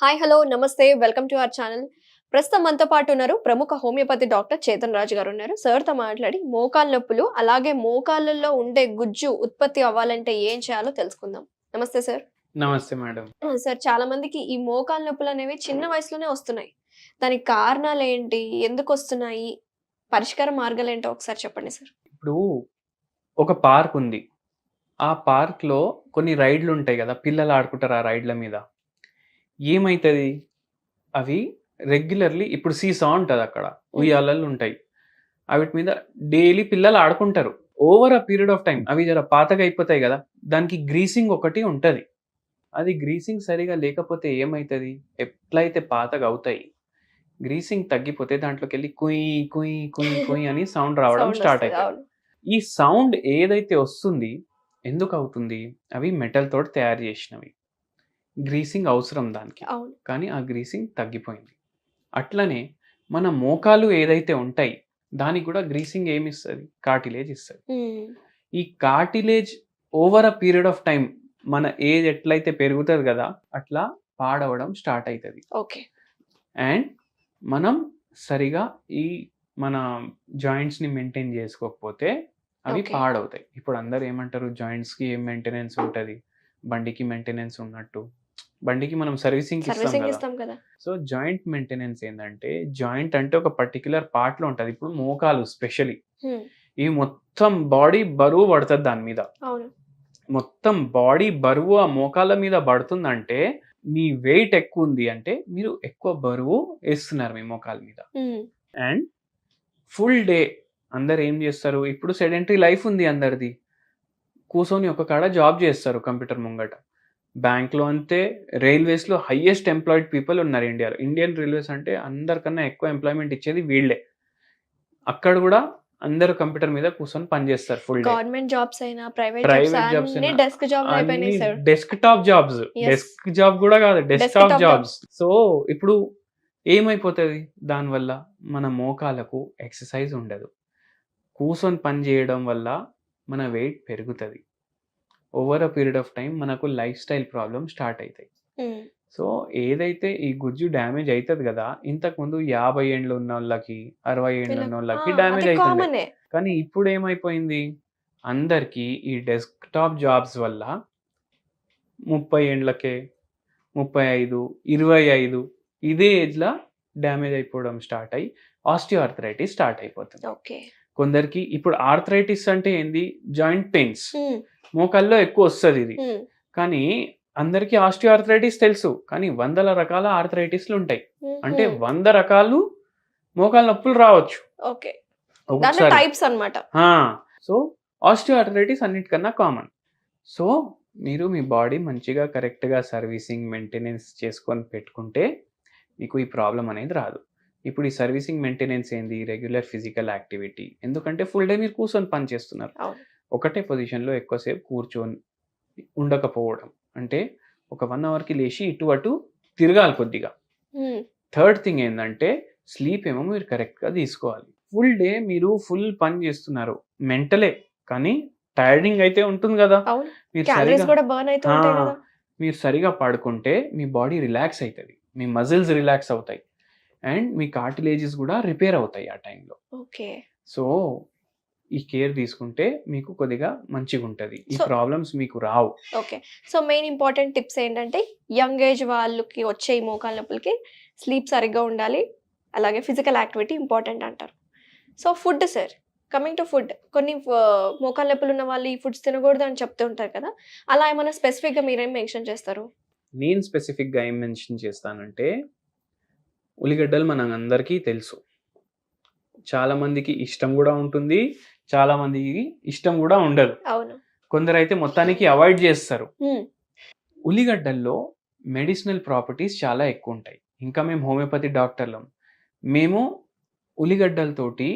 Hi hello నమస్తే welcome to our channel. ప్రస్తుతం మనతో పాటు ఉన్నారు ప్రముఖ హోమియోపతి డాక్టర్ చేతన్ రాజు గారు ఉన్నారు. సార్తో మాట్లాడి మోకాళ్ళ నొప్పులు అలాగే మోకాళ్ళల్లో ఉండే గుజ్జు ఉత్పత్తి అవ్వాలంటే ఏం చేయాలో తెలుసుకుందాం. నమస్తే సార్. నమస్తే మేడం. సార్, చాలా మందికి ఈ మోకాళ్ళ నొప్పులు అనేవి చిన్న వయసులోనే వస్తున్నాయి. దానికి కారణాలు ఏంటి, ఎందుకు వస్తున్నాయి, పరిష్కార మార్గాలు ఏంటో ఒకసారి చెప్పండి సార్. ఇప్పుడు ఒక పార్క్ ఉంది. ఆ పార్క్‌లో కొన్ని రైడ్‌లు ఉంటాయి గదా! పిల్లలు ఆడుకుంటారు ఆ రైడ్‌ల మీద. ఏమైతది? అవి రెగ్యులర్‌లీ ఇప్పుడు సీసా ఉంటదక్కడ. ఉయ్యాలలు ఉంటాయి. అవిటి మీద డైలీ పిల్లలు ఆడుకుంటారు. Over a period of time అవి జర పాతగా అయిపోతాయి గదా! దానికి గ్రీసింగ్ ఒకటి ఉంటది. అది గ్రీసింగ్ సరిగా లేకపోతే ఏమైతది? ఎట్లయితే పాతగా అవుతాయి, గ్రీసింగ్ తగ్గిపోతే దాంట్లోకెళ్ళి కుయ్ కుయ్ కుయ్ కుయ్ అని సౌండ్ రావడం సౌండ్ స్టార్ట్ వస్తది. అయితది. అవును. ఈ సౌండ్ ఏదైతే వస్తుంది, ఎందుకవుతుంది? అవి మెటల్ తోటి తయారు చేసినవి. గ్రీసింగ్ అవసరం దానికి. అవును. కానీ ఆ గ్రీసింగ్ తగ్గిపోయింది. అట్లనే మన మోకాలు ఏదైతే ఉంటాయి, దానికి కూడా గ్రీసింగ్ ఏమిస్తది? కార్టిలేజ్ ఇస్తది. ఈ cartilage over a period of time మన ఏజ్ ఎట్లయితే పెరుగుతది గదా! అట్లా పాడవడం స్టార్ట్ అయితది. ఓకే. అండ్ మనం సరిగా ఈ మన జాయింట్స్‌ని మెయింటైన్ చేసుకోకపోతే అవి ఓకే. పాడవుతాయి. ఇప్పుడు అందరూ ఏమంటారు, జాయింట్స్‌కి ఏం మెయింటెనెన్స్ ఉంటది? బండికి మెయింటెనెన్స్ ఉన్నట్టు. బండికి మనం సర్వీసింగ్‌కి ఇస్తాం సర్వీసింగ్ గదా! ఇస్తాం కదా. సో, జాయింట్ మెయింటెనెన్స్ ఏందంటే, జాయింట్ అంటే ఒక పర్టిక్యులర్ పార్ట్‌లో ఉంటది. ఇప్పుడు మోకాలు స్పెషల్లీ. హ్మ్. ఇవి మొత్తం బాడీ బరువు పడతది దాని మీద. అవును. మొత్తం బాడీ బరువు ఆ మోకాళ్ళ మీద పడుతుందంటే, మీ వెయిట్ ఎక్కువుంది అంటే, మీరు ఎక్కువ బరువు ఏస్తున్నారు మీ మోకాళ్ళ మీద. అండ్ ఫుల్ డే అందరూ ఏం జేస్తారు, ఇప్పుడు సెడెంటరీ లైఫ్ ఉంది అందరిది. కూసోని ఒక కాడ జాబ్ జేస్తారు కంప్యూటర్ ముంగట. బ్యాంక్‌లో అంతే, రైల్వేస్‌లో హైయెస్ట్ ఎంప్లాయిడ్ పీపుల్ ఉన్నారు ఇండియాలో. ఇండియన్ రైల్వేస్ అంటే అందరికన్నా ఎక్కువ ఎంప్లాయ్‌మెంట్ ఇచ్చేది వీళ్ళే. అక్కడ గూడా అందరూ కంప్యూటర్ మీద కూసొని పని జేస్తారు ఫుల్ డే. గవర్నమెంట్ జాబ్స్ అయినా, ప్రైవేట్ జాబ్స్ ప్రైవేట్ జాబ్స్ అన్నీ అయినా డెస్క్ జాబ్‌లు అన్ని అయిపోయినాయి sir. Desktop jobs. Yes. Desk job గూడా గాదు, డెస్క్‌టాప్ డెస్క్‌టాప్ జాబ్స్. సో, ఇప్పుడు ఏమైపోతది దానివల్ల? మన మోకాళ్ళకు ఎక్సర్‌సైజ్ ఉండదు. కూసొని పని జేయడం వల్ల మన వెయిట్ పెరుగుతది. Over a period of time మనకు లైఫ్ స్టైల్ ప్రాబ్లమ్స్ స్టార్ట్ అయితాయి. హ్మ్. సో, ఏదైతే ఈ గుజ్జు డ్యామేజ్ అయితది గదా! ఇంతకుముందు 50 ఏండ్లు ఉన్నోళ్ళకి, 60 ఏండ్లు వీళ్ళకి ఉన్నోళ్ళకి అది డ్యామేజ్ అయితుండే. కామనే. కానీ ఇప్పుడేమైపోయింది? అందరికీ ఈ డెస్క్‌టాప్ జాబ్స్ వల్ల 30 ఏండ్లకే, 35, 25 ఇదే ఏజ్‌ల డ్యామేజ్ అయిపోవడం స్టార్ట్ అయ్యి ఆస్టియోఆర్థరైటిస్ స్టార్ట్ అయిపోతుంది. ఓకే. కొందరికి ఇప్పుడు ఆర్థరైటిస్ అంటే ఏంది? Joint pains. హ్మ్. మోకాల్లో ఎక్కువొస్తదిది. హ్మ్. కానీ అందరికీ ఆస్టియోఆర్థరైటిస్ తెలుసు. కానీ వందల రకాల ఆర్థరైటిస్‌లుంటాయి. అంటే హుహు. 100 రకాలు మోకాళ్ళ నొప్పులు రావచ్చు ఓకే. దాంట్లో ఒక్కొక్కసారి. టైప్స్ అన్నమాట. ఆ! సో, ఆస్టియోఆర్థరైటిస్ అన్నిటికన్నా కామన్. సో, మీరు మీ బాడీ మంచిగా కరెక్ట్‌గా సర్వీసింగ్, మెయింటెనెన్స్ చేసుకొని పెట్టుకుంటే మీకు ఈ ప్రాబ్లమ్ అనేది రాదు. ఇప్పుడు ఈ సర్వీసింగ్, మెయింటెనెన్స్ ఏంది? Regular physical activity. ఎందుకంటే ఫుల్ డే మీరు కూర్చొని పని చేస్తున్నారు. అవును. ఒకటే పొజిషన్‌లో ఎక్కువసేపు కూర్చొని ఉండకపోవడం. అంటే ఒక 1 అవర్‌కి లేచి ఇటు అటు తిరగాలి కొద్దిగా. హ్మ్. థర్డ్ థింగ్ ఏందంటే స్లీప్ ఏమో మీరు కరెక్ట్‌గా తీసుకోవాలి. ఫుల్ డే మీరు ఫుల్ పని చేస్తున్నారు. మెంటలే కానీ టైర్డింగ్ అయితే ఉంటుంది గదా! అవును. మీరు క్యాలరీస్ సరిగా కూడా బర్న్ అయితూ ఉంటాయి ఆ! కదా. మీరు సరిగా పడుకుంటే మీ బాడీ రిలాక్స్ అయితది. మీ మజిల్స్ రిలాక్స్ అవుతాయి. అండ్ మీ కార్టిలేజెస్ గూడా రిపేర్ అవుతాయి ఆ టైంలో. ఓకే. సో, ఈ కేర్ తీసుకుంటే మీకు కొద్దిగా మంచిగుంటది. ఈ సో ప్రాబ్లమ్స్ మీకు రావు. Okay. So main important tips ఏంటంటే యంగ్ ఏజ్ వాళ్ళకి వచ్చే ఈ మోకాళ్ళ నొప్పులకి స్లీప్ సరిగ్గా ఉండాలి. అలాగే ఫిజికల్ యాక్టివిటీ ఇంపార్టెంట్ అంటారు. So food sir. Coming to food. కొన్ని మోకాళ్ళ నొప్పులు ఉన్న వాళ్ళు ఈ ఫుడ్స్ తినకూడదు అని చెప్తూ ఉంటారు కదా. అలా ఏమైనా స్పెసిఫిక్‌గా మీరేం మెన్షన్ చేస్తారు? నేను స్పెసిఫిక్‌గా ఏం మెన్షన్ చేస్తానంటే, ఉల్లిగడ్డలు మనందరికీ తెలుసు. చాలా మందికి ఇష్టం గూడా ఉంటుంది. చాలా మందికి ఇష్టం గూడా ఉండదు. అవును. కొందరైతే మొత్తానికి అవాయిడ్ జేస్తారు. హ్మ్. ఉల్లిగడ్డల్లో మెడిసినల్ ప్రాపర్టీస్ చాలా ఎక్కువుంటాయి. ఇంకా మేము హోమియోపతి డాక్టర్లం. మేము ఉల్లిగడ్డలతోటి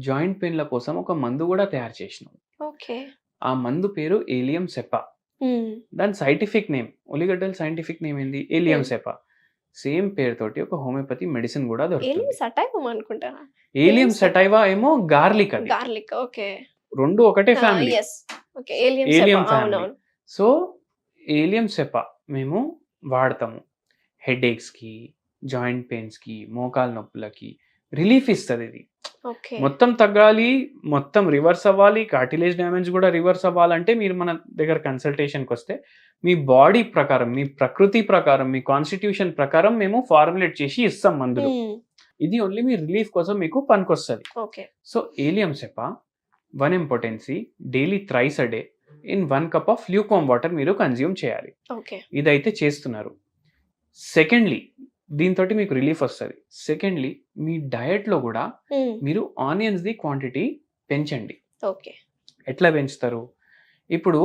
జాయింట్ పెయిన్‌ల కోసం ఒక మందు గూడా తయారు చేసినాం. ఓకే. ఆ మందు పేరు ఏలియం సెపా. హ్మ్. దాని సైంటిఫిక్ నేమ్, ఉల్లిగడ్డల సైంటిఫిక్ నేమ్ ఏంది? ఏలియం హ్మ్. సెపా. సేమ్ పేరుతోటి ఒక హోమియోపతి మెడిసిన్ గూడా ఏలియం దొరుకుతుంది. సటైవం అనుకుంటానా? ఏలియం సెపా. సెటైవా ఏమో గార్లిక్ అది. గార్లిక్. ఓకే. 2 ఒకటే family. Yes. Okay. ఏలియం Sepah. ఏలియం family. అవునవును. సో, ఏలియం సెపా మేము వాడతాము. హెడేక్స్కి, జాయింట్ పెయిన్స్కి, మోకాలు నొప్పులకి రిలీఫ్ ఇస్తుంది ఇది. ఓకే. మొత్తం తగ్గాలి, మొత్తం రివర్స్ అవ్వాలి, కార్టిలేజ్ డ్యామేజ్ కూడా రివర్స్ అవ్వాలంటే మీరు మన దగ్గర కన్సల్టేషన్కి వస్తే మీ బాడీ ప్రకారం, మీ ప్రకృతి ప్రకారం, మీ కాన్స్టిట్యూషన్ ప్రకారం మేము ఫార్ములేట్ చేసి ఇస్తాం మందులు. ఇది ఓన్లీ మీ రిలీఫ్ కోసం మీకు పనికొస్తుంది. ఓకే. సో ఏలియం సెపా 1 ఇంపార్టెన్సీ daily thrice a day in 1 cup of lukewarm water మీరు కన్జ్యూమ్ చేయాలి. ఓకే. ఇదైతే చేస్తున్నారు. సెకండ్లీ దీంతో మీకు రిలీఫ్ వస్తుంది. సెకండ్లీ మీ డయట్లో కూడా మీరు ఆనియన్స్ది క్వాంటిటీ పెంచండి. ఓకే. ఎట్లా పెంచుతారు? ఇప్పుడు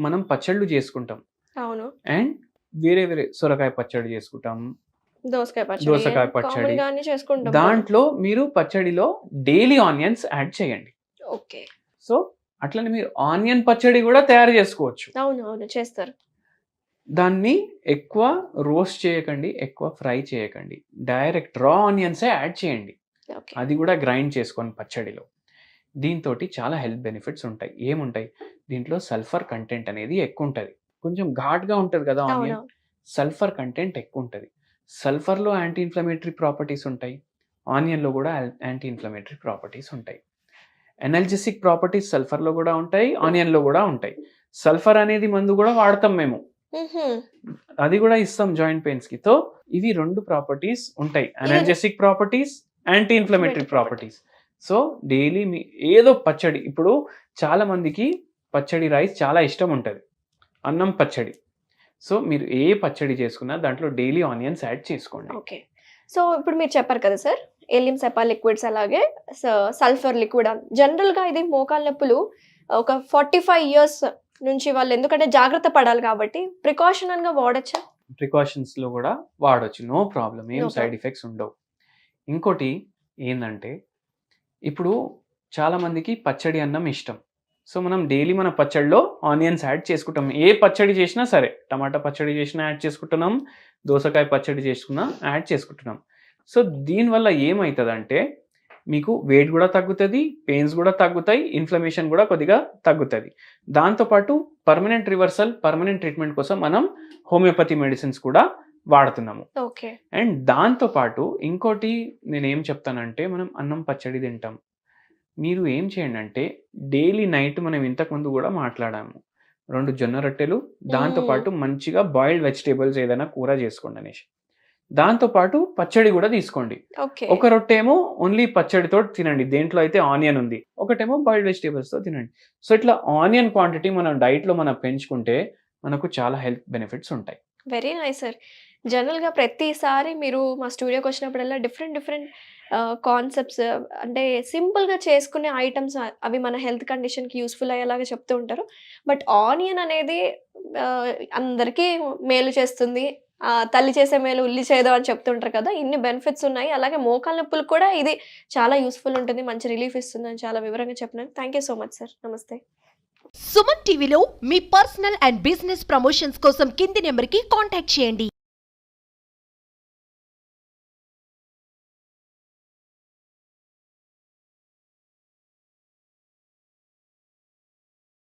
మనం పచ్చళ్ళు చేసుకుంటాం అవును. అండ్ వేరే వేరే సొరకాయ పచ్చడి చేసుకుంటాం, దోసకాయ దోసకాయ పచ్చడి. కామన్ గానే చేసుకుంటాం. దాంట్లో మీరు పచ్చడిలో డైలీ ఆనియన్స్ యాడ్ చేయండి. ఓకే. సో అట్లనే మీరు ఆనియన్ పచ్చడి కూడా తయారు చేసుకోవచ్చు. అవును అవును చేస్తారు. దాన్ని ఎక్కువ రోస్ట్ చేయకండి, ఎక్కువ ఫ్రై చేయకండి, డైరెక్ట్ రా ఆనియన్సే యాడ్ చేయండి. ఓకే. అది కూడా గ్రైండ్ చేసుకొని పచ్చడిలో. దీంతో చాలా హెల్త్ బెనిఫిట్స్ ఉంటాయి. ఏముంటాయి దీంట్లో? సల్ఫర్ కంటెంట్ అనేది ఎక్కువ ఉంటుంది. కొంచెం ఘాట్గా ఉంటుంది కదా ఆనియన్, అవును. సల్ఫర్ కంటెంట్ ఎక్కువ ఉంటుంది. సల్ఫర్లో యాంటీ ఇన్ఫ్లమేటరీ ప్రాపర్టీస్ ఉంటాయి, ఆనియన్లో కూడా యాంటీ ఇన్ఫ్లమేటరీ ప్రాపర్టీస్ ఉంటాయి. ఎనర్జెసిక్ ప్రాపర్టీస్ సల్ఫర్లో కూడా ఉంటాయి, ఆనియన్లో కూడా ఉంటాయి. సల్ఫర్ అనేది మందు కూడా వాడతాం మేము, అది కూడా ఇస్తాం జాయింట్ పెయిన్స్కి. తో ఇవి 2 ప్రాపర్టీస్ ఉంటాయి, analgesic properties, anti inflammatory properties. So daily మీ ఏదో పచ్చడి, ఇప్పుడు చాలా మందికి పచ్చడి రైస్ చాలా ఇష్టం ఉంటుంది, అన్నం పచ్చడి. సో మీరు ఏ పచ్చడి చేసుకున్నా దాంట్లో డైలీ ఆనియన్స్ యాడ్ చేసుకోండి. ఓకే. సో ఇప్పుడు మీరు చెప్పారు కదా సార్, ఏలియం సెపా లిక్విడ్స్ అలాగే సల్ఫర్ లిక్విడ్. జనరల్గా ఇది మోకాలు నొప్పులు ఒక 45 ఇయర్స్ నుంచి వాళ్ళు, ఎందుకంటే జాగ్రత్త పడాలి కాబట్టి ప్రికాషనల్గా వాడచ్చా? ప్రికాషన్స్లో కూడా వాడచ్చు, నో ప్రాబ్లం, ఏం No సైడ్ problem. ఎఫెక్ట్స్ ఉండవు. ఇంకోటి ఏంటంటే ఇప్పుడు చాలామందికి పచ్చడి అన్నం ఇష్టం. సో మనం డైలీ మన పచ్చడిలో ఆనియన్స్ యాడ్ చేసుకుంటాం. ఏ పచ్చడి చేసినా సరే, టమాటా పచ్చడి చేసినా యాడ్ చేసుకుంటున్నాం, దోసకాయ పచ్చడి చేసుకున్నా యాడ్ చేసుకుంటున్నాం. సో దీనివల్ల ఏమవుతుందంటే మీకు వెయిట్ కూడా తగ్గుతుంది, పెయిన్స్ కూడా తగ్గుతాయి, ఇన్ఫ్లమేషన్ కూడా కొద్దిగా తగ్గుతుంది. దాంతోపాటు పర్మనెంట్ రివర్సల్, పర్మనెంట్ ట్రీట్మెంట్ కోసం మనం హోమియోపతి మెడిసిన్స్ కూడా వాడుతున్నాము. ఓకే. అండ్ దాంతోపాటు ఇంకోటి నేను ఏం చెప్తానంటే, మనం అన్నం పచ్చడి తింటాం, మీరు ఏం చేయండి అంటే డైలీ నైట్ మనం ఇంతకుముందు కూడా మాట్లాడాము, 2 జొన్న రొట్టెలు, దాంతోపాటు మంచిగా బాయిల్డ్ వెజిటేబుల్స్ ఏదైనా కూర చేసుకోండి అనేసి, దాంతోపాటు పచ్చడి కూడా తీసుకోండి. ఓకే. ఒక రొట్టె ఏమో ఓన్లీ పచ్చడితో తినండి, దేంట్లో అయితే ఆనియన్ ఉంది, ఒకటేమో బాయిల్డ్ వెజిటేబుల్స్తో తినండి. సో ఇట్లా ఆనియన్ క్వాంటిటీ మనం డైట్లో మనం పెంచుకుంటే మనకు చాలా హెల్త్ బెనిఫిట్స్ ఉంటాయి. Very nice sir. జనరల్గా ప్రతిసారి మీరు మా స్టూడియోకి వచ్చినప్పుడల్లా డిఫరెంట్ కాన్సెప్ట్స్, అంటే సింపుల్గా చేసుకునే ఐటమ్స్, అవి మన హెల్త్ కండిషన్కి యూస్ఫుల్ అయ్యేలాగా చెప్తూ ఉంటారు. బట్ ఆనియన్ అనేది అందరికీ మేలు చేస్తుంది, తల్లి చేసే మేలు ఉల్లి చేయదు అని చెప్తుంటారు కదా, ఇన్ని బెనిఫిట్స్ ఉన్నాయి. అలాగే మోకాళ్ళ నొప్పులకు కూడా ఇది చాలా యూస్ఫుల్ ఉంటుంది, మంచి రిలీఫ్ ఇస్తుంది అని చాలా వివరంగా చెప్పినారు. Thank you so much sir. నమస్తే. సుమన్ టీవీలో మీ పర్సనల్ అండ్ బిజినెస్ ప్రమోషన్స్ కోసం కింది నెంబర్కి కాంటాక్ట్ చేయండి.